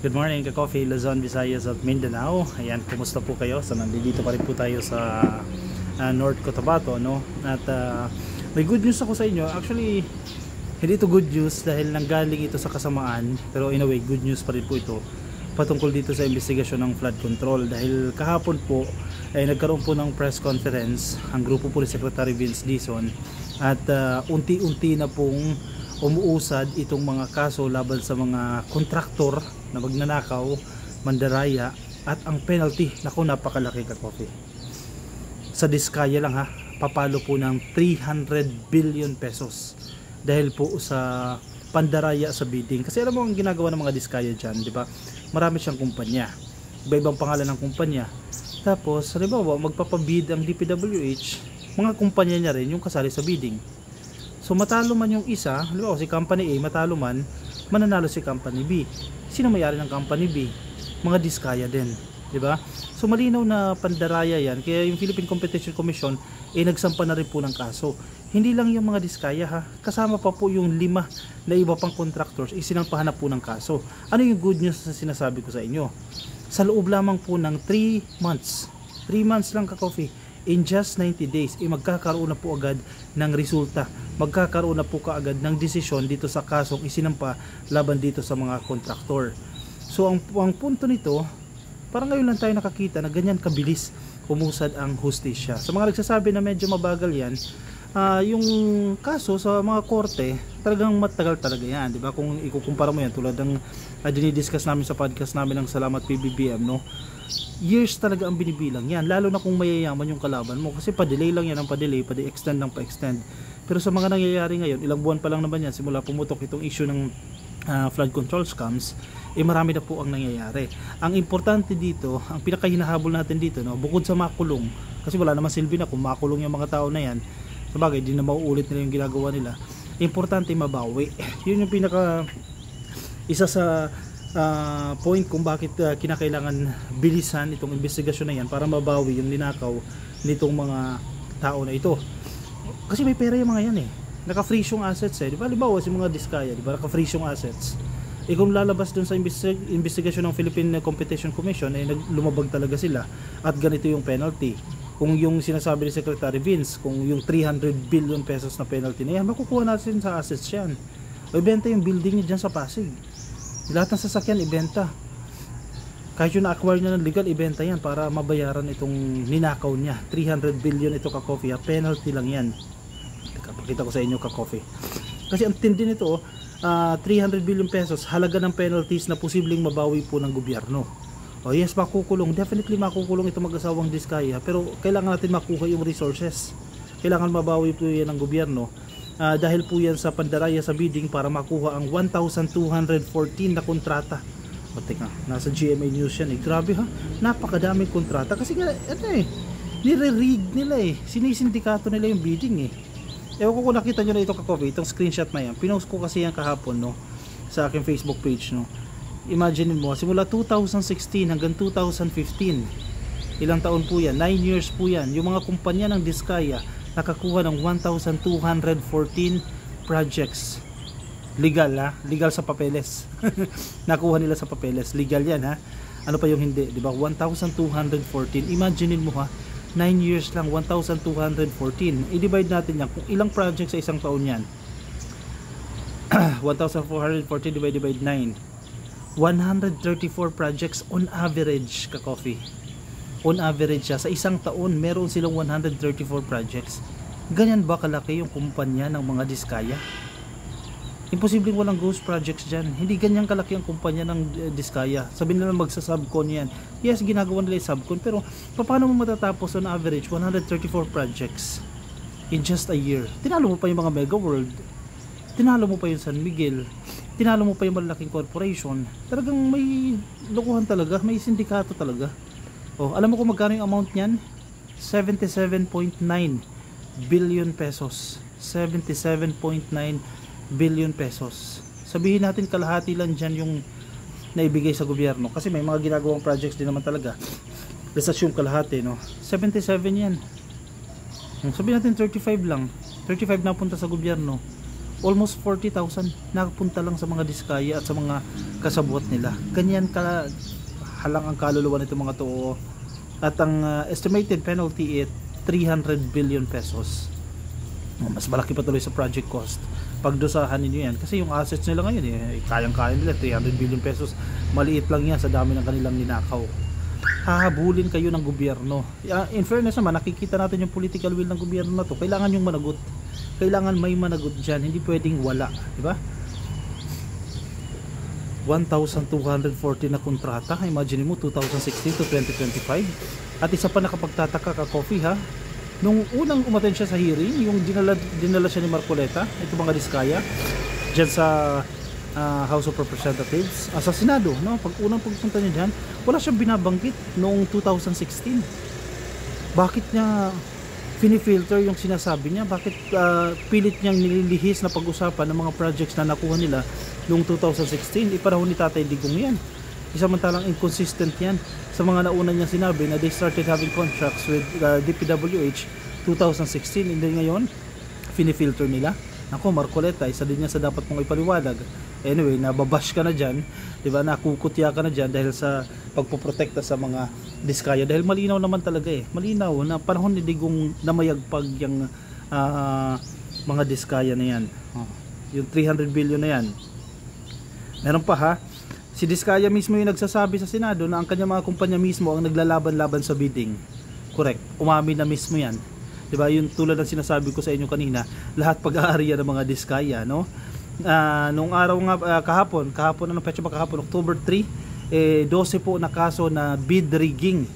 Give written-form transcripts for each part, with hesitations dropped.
Good morning ka-coffee, Luzon, Visayas at Mindanao. Ayan, kumusta po kayo? So nandito pa rin po tayo sa North Cotabato, no? At may good news ako sa inyo. Actually, hindi ito good news dahil nanggaling ito sa kasamaan, pero in a way good news pa rin po ito patungkol dito sa investigasyon ng flood control. Dahil kahapon po ay nagkaroon po ng press conference ang grupo po ni Secretary Vince Dizon at unti-unti na pong umuusad itong mga kaso laban sa mga kontraktor na magnanakaw, mandaraya, at ang penalty, naku, napakalaki ka-coffee. Sa Diskaya lang ha, papalo po ng 300 billion pesos dahil po sa pandaraya sa bidding. Kasi alam mo ang ginagawa ng mga Diskaya dyan, di ba? Marami siyang kumpanya, iba-ibang pangalan ng kumpanya. Tapos, halimbawa, magpapabid ang DPWH, mga kumpanya niya rin yung kasali sa bidding. So matalo man yung isa, halimbawa si company A matalo man, mananalo si company B. Sino may-ari ng company B? Mga Diskaya din, di ba? So malinaw na pandaraya yan. Kaya yung Philippine Competition Commission nagsampa na rin po ng kaso. Hindi lang yung mga Diskaya ha, kasama pa po yung 5 na iba pang contractors sinampahan na po ng kaso. Ano yung good news na sinasabi ko sa inyo? Sa loob lamang po ng 3 months lang ka-coffee, in just 90 days, magkakaroon na po agad ng resulta. Magkakaroon na po kaagad ng desisyon dito sa kasong isinampa laban dito sa mga kontraktor. So ang punto nito, parang ngayon lang tayo nakakita na ganyan kabilis umusad ang hustisya. Sa mga nagsasabi na medyo mabagal yan, yung kaso sa mga korte, talagang matagal talaga yan, di ba? Kung ikukumpara mo yan tulad ng dinidiscuss namin sa podcast namin ng Salamat PBBM, no? Years talaga ang binibilang yan, lalo na kung mayayaman yung kalaban mo, kasi pa-delay lang yan ang pa-delay, pa-extend ng pa-extend. Pero sa mga nangyayari ngayon, ilang buwan pa lang naman yan simula pumutok itong issue ng flood control scams, marami na po ang nangyayari. Ang importante dito, ang pinakahinahabol natin dito, no, bukod sa makulong, kasi wala naman silbi na kung makulong yung mga tao na yan, sabagay di na mauulit nila yung ginagawa nila, importante mabawi. Yun yung pinaka isa sa point kung bakit kinakailangan bilisan itong investigasyon na yan para mabawi yung ninakaw nitong mga tao na ito. Kasi may pera yung mga yan naka-freeze yung assets di ba? Halimbawa si mga Diskaya, di ba? Naka-freeze yung assets. Kung lalabas dun sa investigasyon ng Philippine Competition Commission lumabag talaga sila at ganito yung penalty. Kung yung sinasabi ni Secretary Vince, kung yung 300 billion pesos na penalty na yan, makukuha natin sa assets yan. O ibenta yung building niya dyan sa Pasig. Lahat ng sasakyan ibenta. Kahit yung na-acquire niya ng legal, ibenta yan para mabayaran itong ninakaw niya. 300 billion ito ka-coffee, penalty lang yan. Pakita ko sa inyo ka-coffee. Kasi ang tindi nito, 300 billion pesos, halaga ng penalties na posibleng mabawi po ng gobyerno. O yes, makukulong. Definitely makukulong ito mag-asawang Diskaya. Pero kailangan natin makuha yung resources. Kailangan mabawi po yan ng gobyerno. Dahil po yan sa pandaraya sa bidding para makuha ang 1,214 na kontrata. O teka, nasa GMA News yan Grabe ha, napakadaming kontrata. Kasi nga, nire-rig nila sinisindikato nila yung bidding Ewan ko kung nakita nyo na ito ka-coffee, itong screenshot na yan. Pinost ko kasi yan kahapon sa aking Facebook page Imagine mo, simula 2016 hanggang 2015, ilang taon po yan? 9 years po yan. Yung mga kumpanya ng Diskaya nakakuha ng 1,214 projects. Legal legal sa papeles. Nakuha nila sa papeles, legal yan Ano pa yung hindi, di ba? 1,214. Imagine mo 9 years lang, 1,214. I-divide natin yan kung ilang projects sa isang taon yan. 1,414 divided by 9, 134 projects on average ka-coffee. On average sa isang taon meron silang 134 projects. Ganyan ba kalaki yung kumpanya ng mga Diskaya? Imposibleng walang ghost projects dyan. Hindi ganyan kalaki ang kumpanya ng Diskaya. Sabihin nila magsa-subcon yan. Yes, ginagawa nila yung subcon, pero paano mo matatapos on average 134 projects in just a year? Tinalo mo pa yung mga Mega World, tinalo mo pa yung San Miguel, tinalo mo pa yung malaking corporation. Talagang may lokohan talaga, may sindikato talaga. Alam mo kung magkano yung amount niyan? 77.9 billion pesos. 77.9 billion pesos. Sabihin natin kalahati lang dyan yung naibigay sa gobyerno. Kasi may mga ginagawang projects din naman talaga. Let's assume kalahati 77 yan. Sabihin natin 35 lang. 35 na punta sa gobyerno. almost 40,000 nakapunta lang sa mga diskaya at sa mga kasabwat nila. Ganyan ka halang ang kaluluwa nito mga to. At ang estimated penalty is 300 billion pesos. Mas malaki pa tuloy sa project cost. Pagdusahan ninyo yan kasi yung assets nila ngayon kayang-kaya nila 300 billion pesos. Maliit lang yan sa dami ng kanilang ninakaw. Hahabulin kayo ng gobyerno. In fairness naman, nakikita natin yung political will ng gobyerno na to. Kailangan yung managot. Kailangan may managot dyan. Hindi pwedeng wala, di ba? 1,240 na kontrata. Imagine mo 2016 to 2025. At isa pa nakapagtataka ka, Coffee, ha? Nung unang umaten siya sa hearing, yung dinala siya ni Marcoleta, ito mga diskaya, dyan sa House of Representatives, sa Senado, no? Pag unang pagpunta niya dyan, wala siyang binabanggit noong 2016. Bakit niya finifilter yung sinasabi niya? Bakit pilit niyang nililihis na pag-usapan ng mga projects na nakuha nila noong 2016? Ipanahon ni Tatay Digong yan. Isamantalang inconsistent yan sa mga nauna niya sinabi na they started having contracts with DPWH 2016, and then ngayon finifilter nila. Ako, Marcoleta, isa din yan sa dapat mong ipaliwanag. Anyway, nababash ka na dyan, diba? Nakukutya ka na dyan dahil sa pagpoprotekta sa mga diskaya, dahil malinaw naman talaga malinaw na panahon ni Digong na mayagpag yung mga diskaya na yan, yung 300 billion na yan. Meron pa, ha, si Diskaya mismo yung nagsasabi sa Senado na ang kanyang mga kumpanya mismo ang naglalaban-laban sa bidding. Correct, umamin na mismo yan, diba? Yung tulad ng sinasabi ko sa inyo kanina, lahat pag-aariya ng mga diskaya, no? Nung araw nga, kahapon, anong petsa ba kahapon? October 3, 12 po na kaso na bid rigging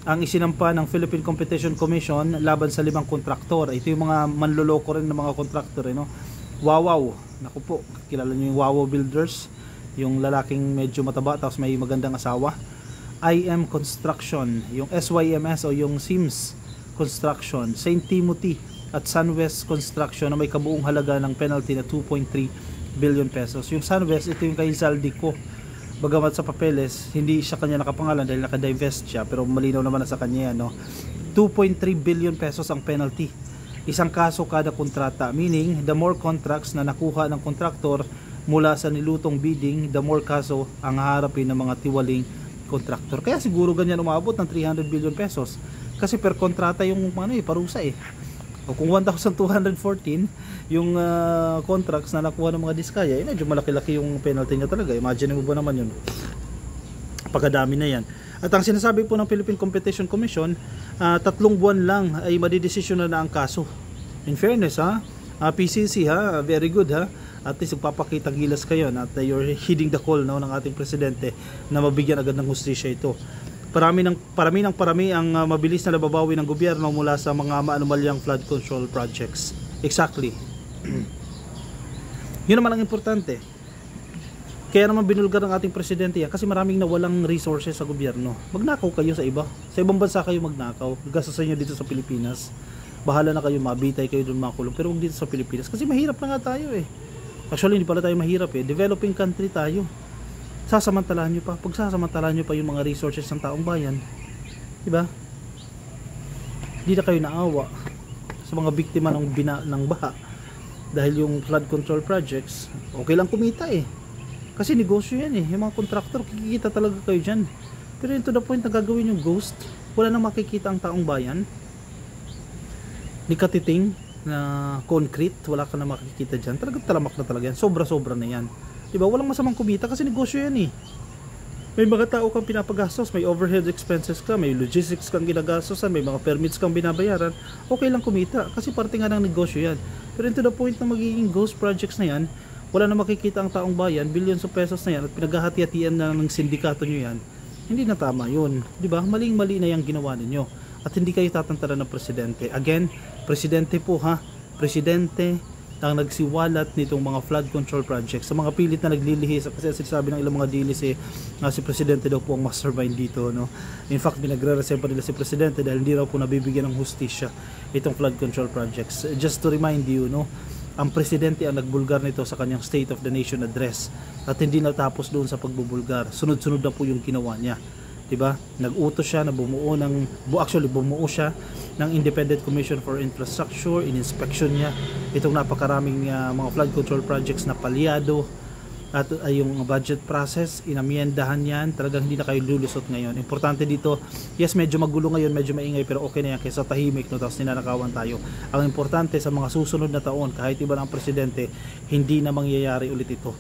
ang isinampa ng Philippine Competition Commission laban sa 5 kontraktor. Ito yung mga manloloko rin ng mga kontraktor, no? Wawaw, naku po, kilala nyo yung Wawaw Builders, yung lalaking medyo mataba tapos may magandang asawa. IM Construction, yung SYMS o yung Sims Construction, St. Timothy at Sunwest Construction na may kabuong halaga ng penalty na 2.3 billion pesos. Yung Sunwest, ito yung kay Zaldico. Bagamat sa papeles, hindi siya kanya nakapangalan dahil nakadivest siya, pero malinaw naman na sa kanya yan, no? 2.3 billion pesos ang penalty. Isang kaso kada kontrata, meaning the more contracts na nakuha ng kontraktor mula sa nilutong bidding, the more kaso ang haharapin ng mga tiwaling kontraktor. Kaya siguro ganyan umabot ng 300 billion pesos. Kasi per kontrata yung parusa O kung 1,214 yung contracts na nakuha ng mga diskaya, medyo malaki-laki yung penalty niya talaga. Imagine mo ba naman yun? Pagkadami na yan. At ang sinasabi po ng Philippine Competition Commission, 3 buwan lang ay madidesisyon na ang kaso. In fairness, PCC, very good, at least magpapakita gilas kayo at you're heeding the call, no, ng ating presidente na mabigyan agad ng hustisya ito. Parami ang mabilis na nababawi ng gobyerno mula sa mga maanumalyang flood control projects. Exactly. Yun naman ang importante. Kaya naman binulgar ng ating presidente yan kasi maraming nawalang resources sa gobyerno. Magnakaw kayo sa iba. Sa ibang bansa kayo magnakaw. Gastusin nyo dito sa Pilipinas. Bahala na kayo, mabitay kayo doon makulong. Pero huwag dito sa Pilipinas kasi mahirap na nga tayo Actually, hindi pala tayo mahirap Developing country tayo. Sasamantalahan nyo pa. Pag sasamantalahan nyo pa yung mga resources ng taong bayan, diba? Hindi na kayo naawa sa mga biktima ng baha. Dahil yung flood control projects, okay lang kumita Kasi negosyo yan Yung mga contractor, kikita talaga kayo dyan. Pero yun to the point na gagawin yung ghost, wala nang makikita ang taong bayan. Nikatiting na concrete, wala ka na makikita dyan. Talagang talamak na talaga yan. Sobra-sobra na yan. Diba? Walang masamang kumita kasi negosyo yan May mga tao kang pinapagastos, may overhead expenses ka, may logistics kang ginagastosan, may mga permits kang binabayaran. Okay lang kumita kasi parte nga ng negosyo yan. Pero to the point na magiging ghost projects na yan, wala na makikita ang taong bayan, billions of pesos na yan at pinaghahati-hatian na ng sindikato nyo yan. Hindi na tama yun. Diba? Maling-mali na yung ginawa ninyo. At hindi kayo tatantaran ng presidente. Again, presidente po presidente ang nagsiwalat nitong mga flood control projects sa mga pilit na naglilihis kasi sinasabi ng ilang mga dilis si presidente daw po ang mastermind dito, no? In fact, binagre-reserve pa nila si presidente dahil hindi raw po nabibigyan ng hustisya itong flood control projects. Just to remind you, no, ang presidente ang nagbulgar nito sa kanyang State of the Nation address at hindi natapos doon sa pagbubulgar. Sunod-sunod na po yung ginawa niya. 'di ba? Nag-utos siya na bumuo siya ng Independent Commission for Infrastructure, in-inspection niya itong napakaraming mga flood control projects na palyado at yung budget process, inamyendahan yan. Talagang hindi na kayo lulusot ngayon. Importante dito, yes, medyo magulo ngayon, medyo maingay, pero okay na yan kaysa tahimik, no, tapos ninanakawan tayo. Ang importante sa mga susunod na taon, kahit iba ng presidente, hindi na mangyayari ulit ito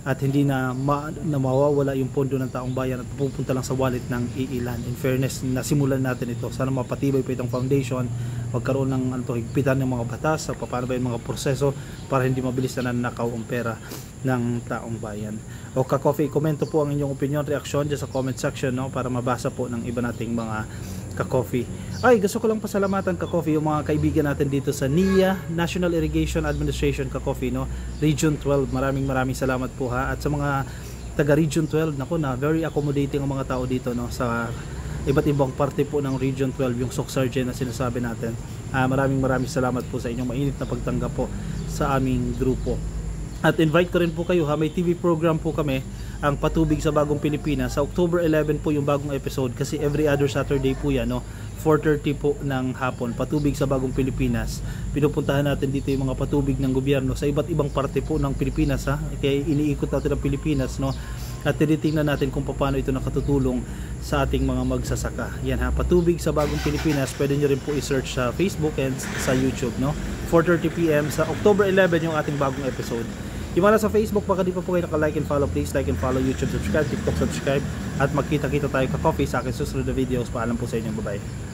at hindi na, mawawala yung pondo ng taong bayan at pupunta lang sa wallet ng iilan. In fairness, nasimulan natin ito. Sana mapatibay pa itong foundation, magkaroon ng higpitan ng mga batas sa paano ba yung mga proseso para hindi mabilis na nanakaw ang pera ng taong bayan. O ka-coffee, komento po ang inyong opinion, reaksyon dyan sa comment section, no, para mabasa po ng iba nating mga ka-coffee. Ay, gusto ko lang pasalamatan ka-coffee yung mga kaibigan natin dito sa NIA, National Irrigation Administration, ka-coffee, no, Region 12. Maraming salamat po ha. At sa mga taga Region 12, nako na very accommodating ang mga tao dito, no, sa iba't ibang parte po ng Region 12, yung Soc-Sargen na sinasabi natin. Maraming salamat po sa inyong mainit na pagtanggap po sa aming grupo. At invite ko rin po kayo ha, may TV program po kami, ang Patubig sa Bagong Pilipinas. Sa October 11 po yung bagong episode, kasi every other Saturday po yan, no, 4:30 po ng hapon, Patubig sa Bagong Pilipinas. Pinupuntahan natin dito yung mga patubig ng gobyerno sa iba't ibang parte po ng Pilipinas ha. Kaya iniikot natin ang Pilipinas, no, at tinitingnan natin kung paano ito nakatutulong sa ating mga magsasaka. Yan ha, Patubig sa Bagong Pilipinas. Pwede nyo rin po i-search sa Facebook and sa YouTube, no. 4:30 PM sa October 11 yung ating bagong episode. Yung mga sa Facebook, baka di pa po kayo naka-like and follow, please like and follow, YouTube subscribe, TikTok subscribe, at magkita-kita tayo ka-coffee sa akin susunod na videos. Paalam po sa inyo, bye-bye.